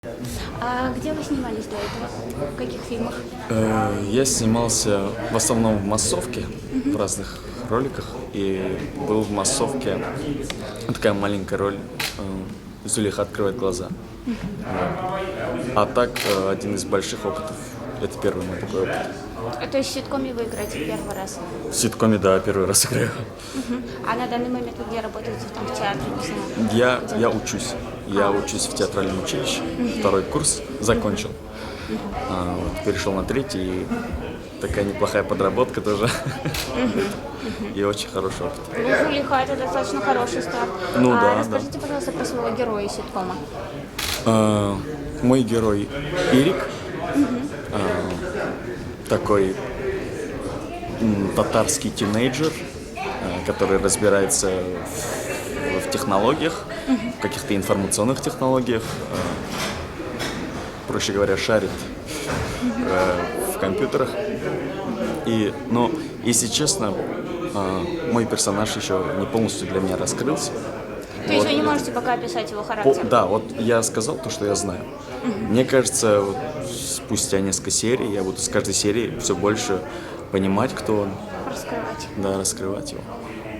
А где вы снимались до этого? В каких фильмах? Я снимался в основном в массовке, в разных роликах, и был в массовке такая маленькая роль «Зулейха открывает глаза». Вот. А так, один из больших опытов, это первый мой такой опыт. То есть в ситкоме вы играете первый раз? В ситкоме, да, первый раз играю. А на данный момент вы где работаете? Там в театре, не знаю? Я учусь. Я учусь в театральном училище, второй курс закончил. Перешел на третий, и такая неплохая подработка тоже. И очень хороший опыт. Ну, Зулейха — это достаточно хороший старт. Ну да, расскажите, пожалуйста, про своего героя ситкома. Мой герой Ирик, такой татарский тинейджер, который разбирается в технологиях, в каких-то информационных технологиях, проще говоря, шарит в компьютерах. Но, если честно, мой персонаж еще не полностью для меня раскрылся. То есть вы не можете пока описать его характер? Да, вот я сказал то, что я знаю. Мне кажется, вот спустя несколько серий я буду с каждой серии все больше понимать, кто он. Раскрывать. Да, раскрывать его.